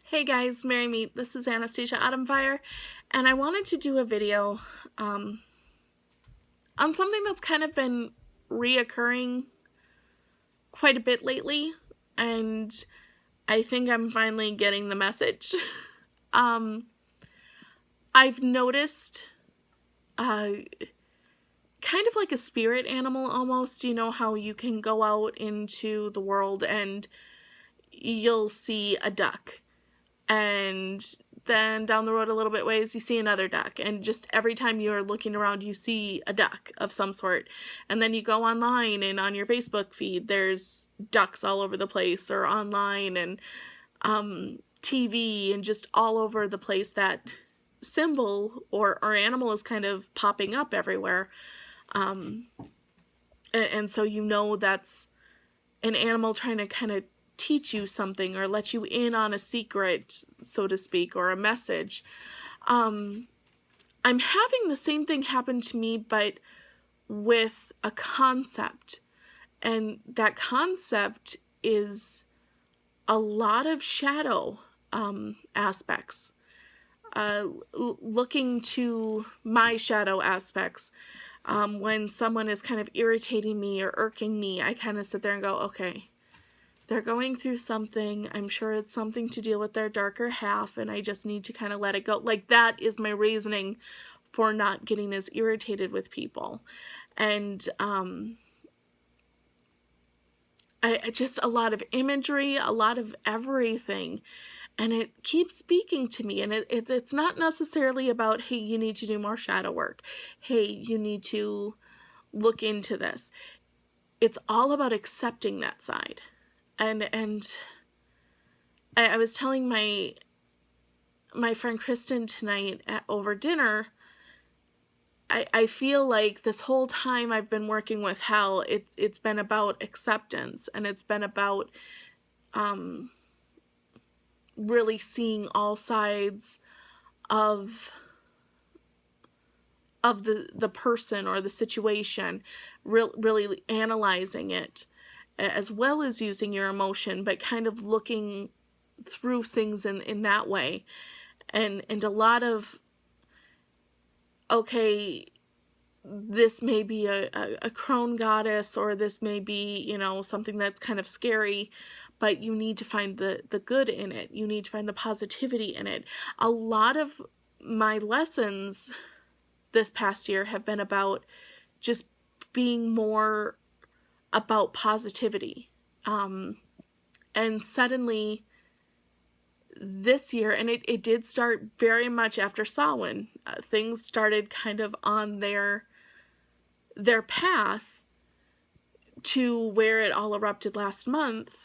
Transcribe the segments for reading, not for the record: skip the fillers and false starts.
Hey guys, Merry Meet. This is Anastasia Autumnfire, and I wanted to do a video on something that's kind of been reoccurring quite a bit lately, and I think I'm finally getting the message. I've noticed kind of like a spirit animal almost, you know how you can go out into the world and you'll see a duck. And then down the road a little bit ways you see another duck, and just every time you're looking around you see a duck of some sort. And then you go online and on your Facebook feed there's ducks all over the place, or online and TV, and just all over the place that symbol or animal is kind of popping up everywhere. And so you know that's an animal trying to kind of teach you something or let you in on a secret, so to speak, or a message. I'm having the same thing happen to me, but with a concept. And that concept is a lot of shadow aspects. Looking to my shadow aspects. When someone is kind of irritating me or irking me, I kind of sit there and go, okay, they're going through something. I'm sure it's something to deal with their darker half, and I just need to kind of let it go. Like, that is my reasoning for not getting as irritated with people. And I just a lot of imagery, a lot of everything. And it keeps speaking to me. And it's not necessarily about, hey, you need to do more shadow work. Hey, you need to look into this. It's all about accepting that side. And I was telling my friend Kristen tonight over dinner, I feel like this whole time I've been working with hell, it's been about acceptance, and it's been about really seeing all sides of the person or the situation, really analyzing it, as well as using your emotion, but kind of looking through things in that way. And a lot of, okay, this may be a crone goddess, or this may be, you know, something that's kind of scary, but you need to find the good in it. You need to find the positivity in it. A lot of my lessons this past year have been about just being more about positivity. And suddenly this year, and it did start very much after Samhain, things started kind of on their path to where it all erupted last month,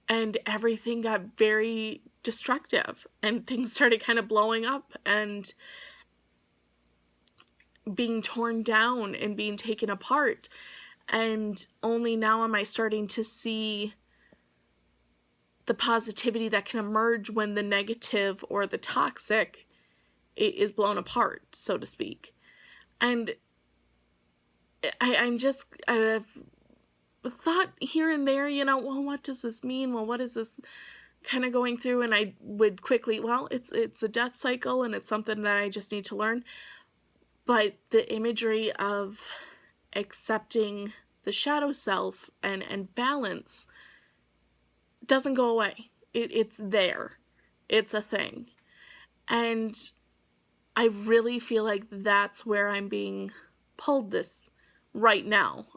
and everything got very destructive, and things started kind of blowing up and being torn down and being taken apart. And only now am I starting to see the positivity that can emerge when the negative or the toxic is blown apart, so to speak. And I've thought here and there, you know, well, what does this mean? Well, what is this kind of going through? And I would quickly, well, it's a death cycle, and it's something that I just need to learn. But the imagery of accepting the shadow self and balance doesn't go away. It's there. It's a thing. And I really feel like that's where I'm being pulled this right now.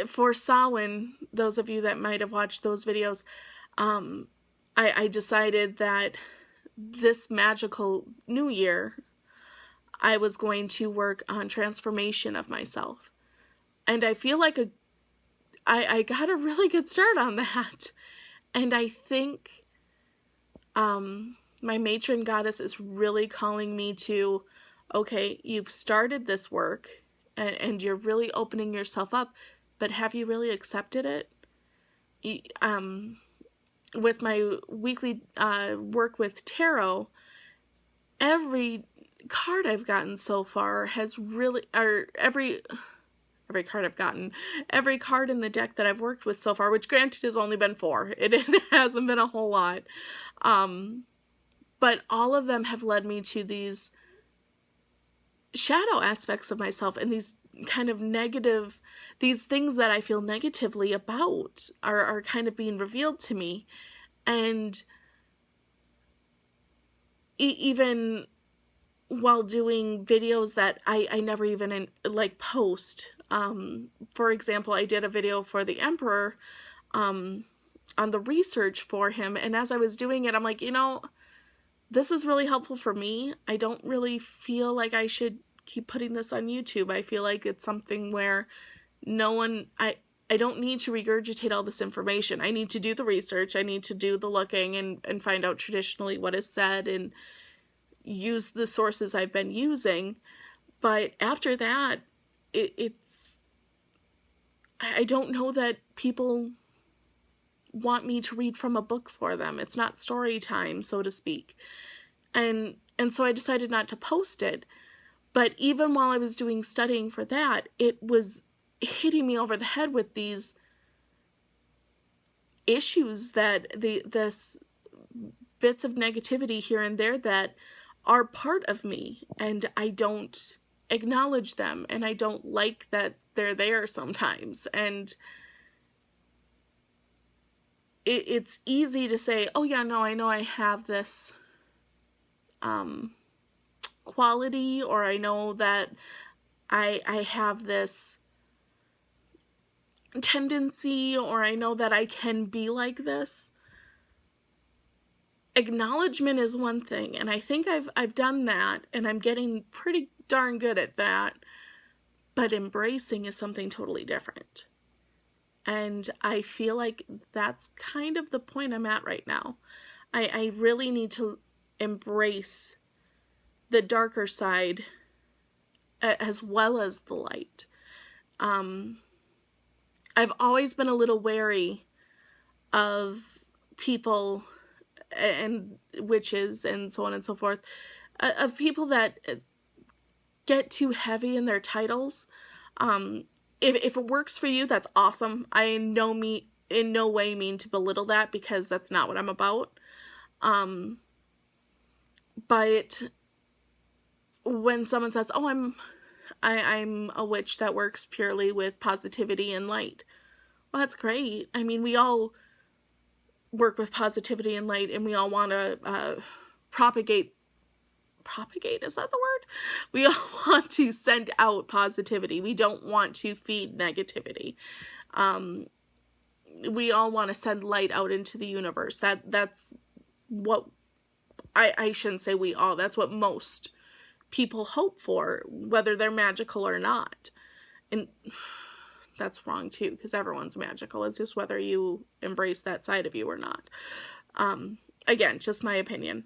For Samhain, those of you that might have watched those videos, I decided that this magical new year, I was going to work on transformation of myself. And I feel like I got a really good start on that. And I think my matron goddess is really calling me to, okay, you've started this work, and you're really opening yourself up, but have you really accepted it? With my weekly work with tarot, every card I've gotten so far has really, or every card I've gotten. Every card in the deck that I've worked with so far, which granted has only been 4. It hasn't been a whole lot. But all of them have led me to these shadow aspects of myself, and these kind of negative, these things that I feel negatively about are kind of being revealed to me. And even while doing videos that I never even like post, for example, I did a video for the Emperor on the research for him, and as I was doing it, I'm like, this is really helpful for me. I don't really feel like I should keep putting this on YouTube. I feel like it's something where I don't need to regurgitate all this information. I need to do the research. I need to do the looking and find out traditionally what is said and use the sources I've been using. But after that, I don't know that people want me to read from a book for them. It's not story time, so to speak. And so I decided not to post it. But even while I was doing studying for that, it was hitting me over the head with these issues that this bits of negativity here and there that are part of me, and I don't acknowledge them, and I don't like that they're there sometimes. And it's easy to say, oh yeah, no, I know I have this quality, or I know that I have this tendency, or I know that I can be like this. Acknowledgement is one thing, and I think I've done that, and I'm getting pretty darn good at that, but embracing is something totally different. And I feel like that's kind of the point I'm at right now. I really need to embrace the darker side as well as the light. I've always been a little wary of people and witches and so on and so forth, of people that get too heavy in their titles. If it works for you, that's awesome. I in no way mean to belittle that, because that's not what I'm about. But when someone says, "Oh, I'm a witch that works purely with positivity and light," well, that's great. I mean, we all work with positivity and light, and we all want to propagate, is that the word? We all want to send out positivity. We don't want to feed negativity. We all want to send light out into the universe. That's what, I shouldn't say we all, that's what most people hope for, whether they're magical or not. And that's wrong too, because everyone's magical. It's just whether you embrace that side of you or not. Again, just my opinion.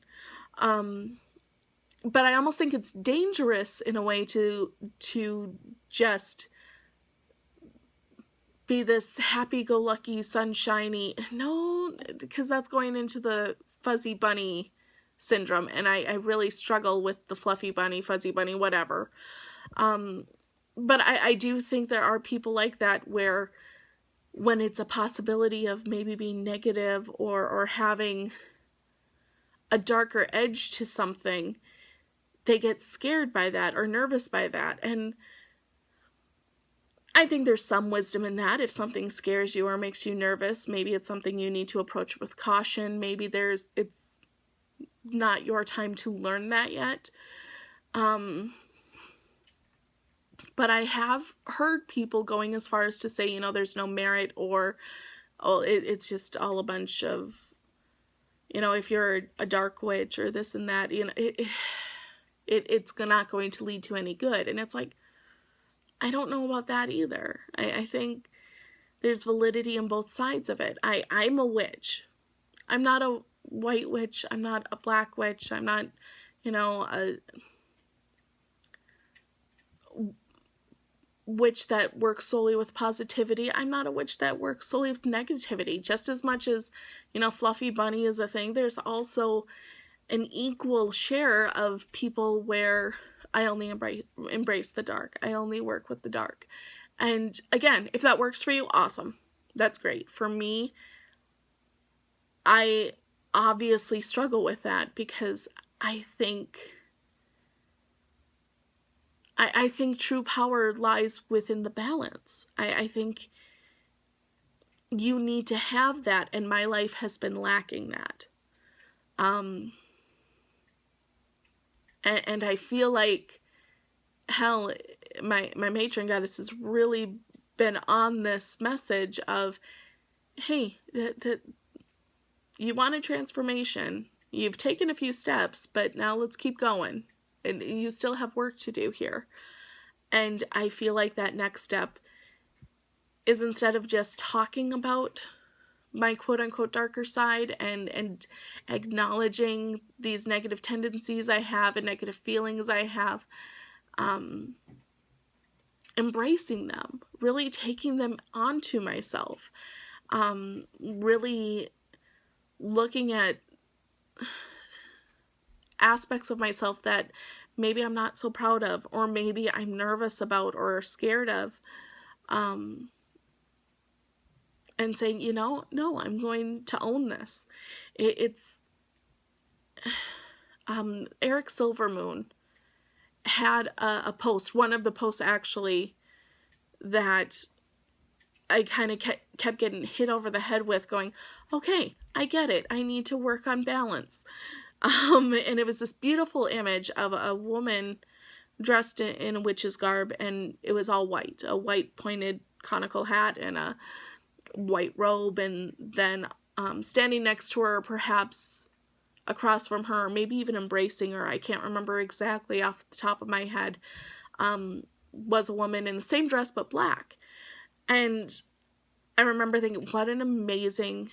But I almost think it's dangerous in a way to just be this happy-go-lucky, sunshiny. No, because that's going into the fuzzy bunny syndrome, and I really struggle with the fluffy bunny, fuzzy bunny, whatever. But I do think there are people like that, where when it's a possibility of maybe being negative or having a darker edge to something, they get scared by that or nervous by that. And I think there's some wisdom in that. If something scares you or makes you nervous, maybe it's something you need to approach with caution. Maybe it's not your time to learn that yet. But I have heard people going as far as to say, there's no merit, or, oh, it's just all a bunch of, if you're a dark witch or this and that, it's not going to lead to any good. And it's like, I don't know about that either. I think there's validity in both sides of it. I'm a witch. I'm not a white witch. I'm not a black witch. I'm not, a witch that works solely with positivity. I'm not a witch that works solely with negativity. Just as much as, fluffy bunny is a thing, there's also an equal share of people where I only embrace the dark. I only work with the dark. And again, if that works for you, awesome. That's great. For me, I obviously struggle with that because I think I think true power lies within the balance. I think you need to have that, and my life has been lacking that. Um, and I feel like, hell, my matron goddess has really been on this message of, hey, that you want a transformation. You've taken a few steps, but now let's keep going. And you still have work to do here. And I feel like that next step is, instead of just talking about my quote unquote darker side and acknowledging these negative tendencies I have and negative feelings I have, embracing them, really taking them onto myself, really looking at aspects of myself that maybe I'm not so proud of, or maybe I'm nervous about or scared of, and saying, no, I'm going to own this. It's Eric Silvermoon had a post, one of the posts actually, that I kind of kept getting hit over the head with, going, okay, I get it. I need to work on balance. And it was this beautiful image of a woman dressed in a witch's garb, and it was all white, a white pointed conical hat and a white robe, and then standing next to her, perhaps across from her, maybe even embracing her, I can't remember exactly off the top of my head, was a woman in the same dress but black. And I remember thinking, what an amazing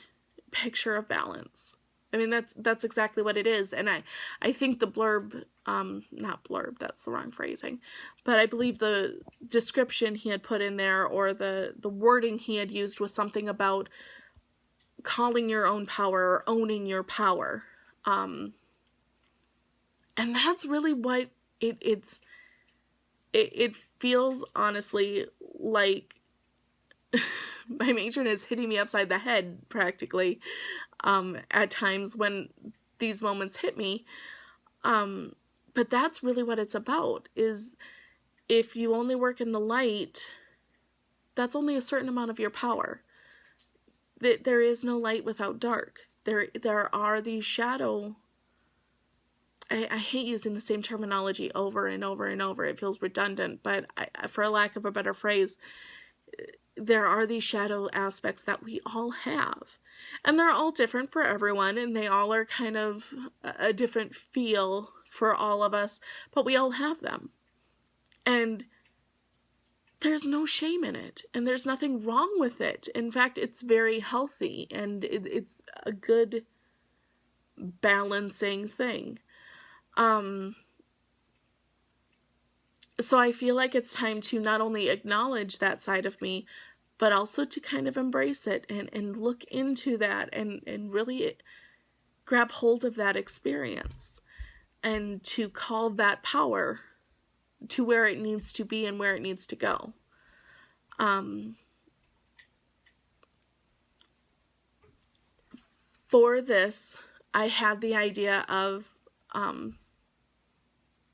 picture of balance. I mean, that's exactly what it is. And I think the blurb, not blurb, that's the wrong phrasing, but I believe the description he had put in there, or the wording he had used, was something about calling your own power or owning your power. And that's really what it feels, honestly, like my matron is hitting me upside the head practically, at times when these moments hit me. But that's really what it's about, is if you only work in the light, that's only a certain amount of your power. There is no light without dark. There are these shadow. I hate using the same terminology over and over and over. It feels redundant, but for lack of a better phrase, there are these shadow aspects that we all have. And they're all different for everyone, and they all are kind of a different feel for all of us, but we all have them. And there's no shame in it, and there's nothing wrong with it. In fact, it's very healthy, and it's a good balancing thing. So I feel like it's time to not only acknowledge that side of me, but also to kind of embrace it and look into that and really grab hold of that experience, and to call that power to where it needs to be and where it needs to go. For this, I had the idea of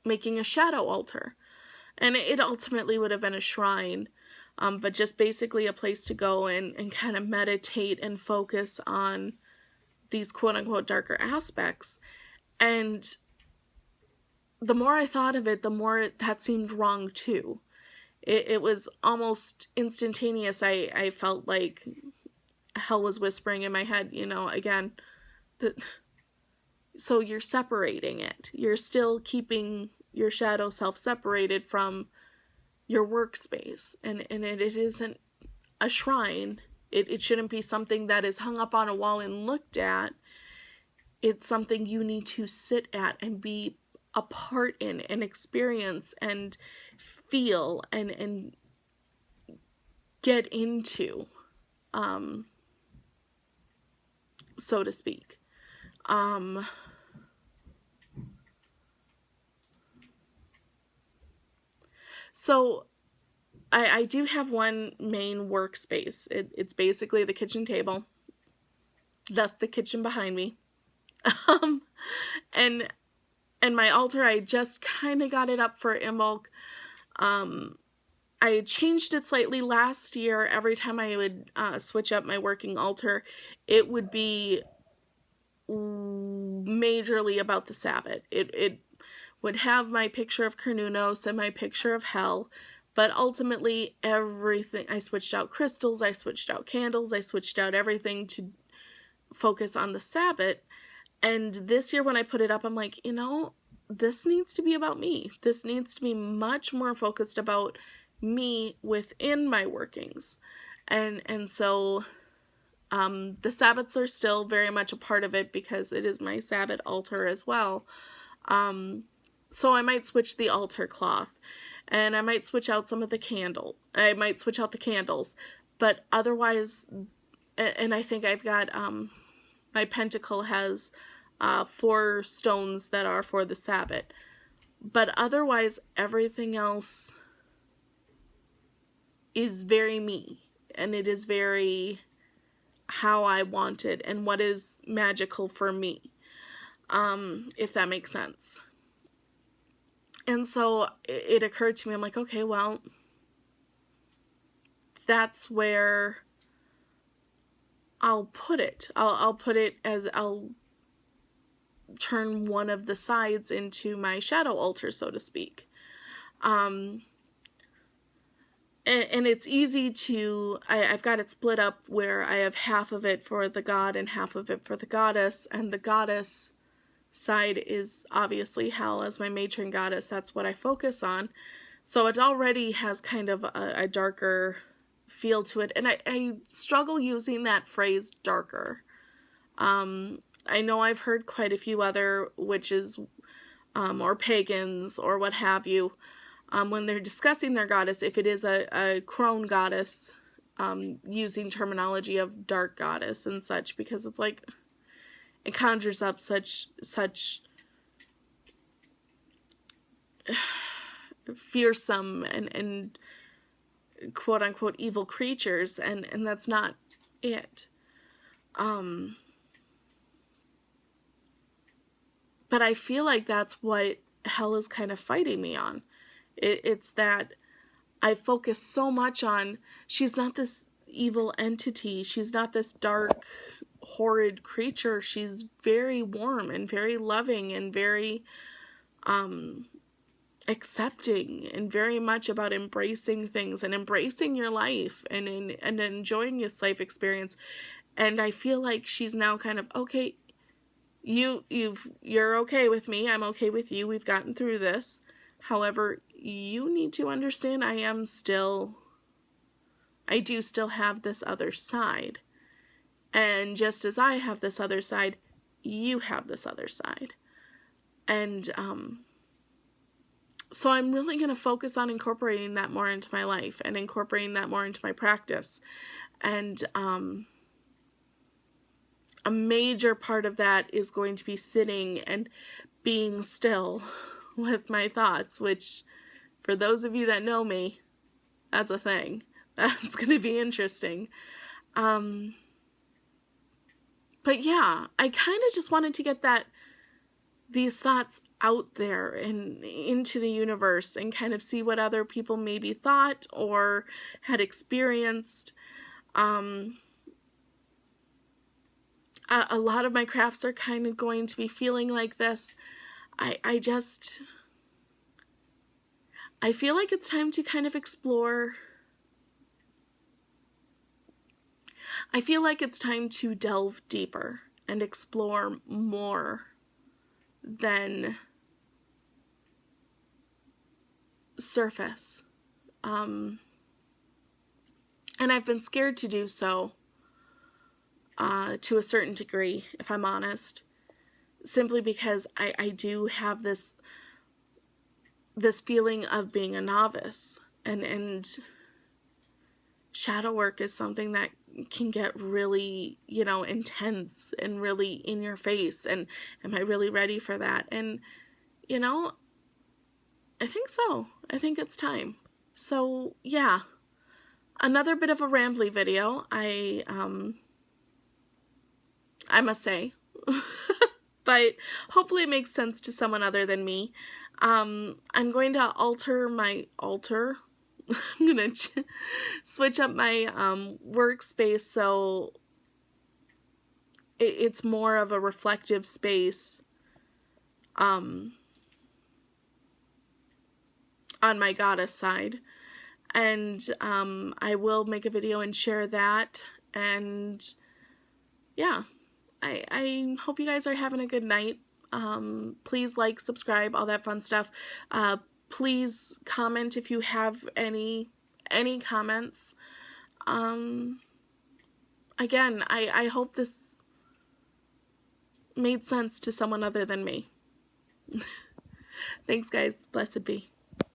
making a shadow altar. And it ultimately would have been a shrine, but just basically a place to go and kind of meditate and focus on these quote-unquote darker aspects. And the more I thought of it, the more that seemed wrong too. It was almost instantaneous. I felt like hell was whispering in my head, again, so you're separating it. You're still keeping your shadow self separated from your workspace, and it isn't a shrine. It shouldn't be something that is hung up on a wall and looked at. It's something you need to sit at and be a part in and experience and feel and get into, so to speak. So I do have one main workspace. It's basically the kitchen table. That's the kitchen behind me. Um, and and my altar, I just kind of got it up for Imbolc. Um, I changed it slightly last year. Every time I would switch up my working altar, it would be majorly about the Sabbath. It would have my picture of Carnunos and my picture of Hell, but ultimately everything, I switched out crystals, I switched out candles, I switched out everything to focus on the Sabbath. And this year when I put it up, I'm like, this needs to be about me. This needs to be much more focused about me within my workings. And so the Sabbaths are still very much a part of it because it is my Sabbath altar as well. So I might switch the altar cloth, and I might switch out some of the candle. I might switch out the candles, but otherwise, and I think I've got my pentacle has 4 stones that are for the Sabbath, but otherwise everything else is very me, and it is very how I want it and what is magical for me, if that makes sense. And so it occurred to me, I'm like, okay, well, that's where I'll put it. I'll put it as I'll turn one of the sides into my shadow altar, so to speak. And it's easy to, I've got it split up where I have half of it for the god and half of it for the goddess, and the goddess side is obviously Hel as my matron goddess. That's what I focus on. So it already has kind of a darker feel to it, and I struggle using that phrase darker. I know I've heard quite a few other witches or pagans or what have you, when they're discussing their goddess, if it is a crone goddess, using terminology of dark goddess and such, because it's like it conjures up such fearsome and quote unquote evil creatures, and that's not it. But I feel like that's what Hel is kind of fighting me on. It's that I focus so much on, she's not this evil entity, she's not this dark, horrid creature, she's very warm and very loving and very accepting and very much about embracing things and embracing your life and enjoying this life experience. And I feel like she's now kind of, okay, you're okay with me, I'm okay with you, we've gotten through this. However, you need to understand I do still have this other side. And just as I have this other side, you have this other side. And so I'm really going to focus on incorporating that more into my life and incorporating that more into my practice. And a major part of that is going to be sitting and being still with my thoughts, which for those of you that know me, that's a thing. That's going to be interesting. But yeah, I kind of just wanted to get these thoughts out there and into the universe and kind of see what other people maybe thought or had experienced. A lot of my crafts are kind of going to be feeling like this. I feel like it's time to kind of explore. I feel like it's time to delve deeper and explore more than surface. And I've been scared to do so to a certain degree, if I'm honest, simply because I do have this feeling of being a novice, and shadow work is something that can get really, intense and really in your face, and am I really ready for that? And I think so. I think it's time. So yeah, another bit of a rambly video, I must say. But hopefully it makes sense to someone other than me. I'm going to alter. I'm gonna switch up my workspace so it's more of a reflective space um, on my goddess side. And I will make a video and share that. And yeah, I hope you guys are having a good night. Please like, subscribe, all that fun stuff. Please comment if you have any comments. Um, Again, I hope this made sense to someone other than me. Thanks, guys. Blessed be.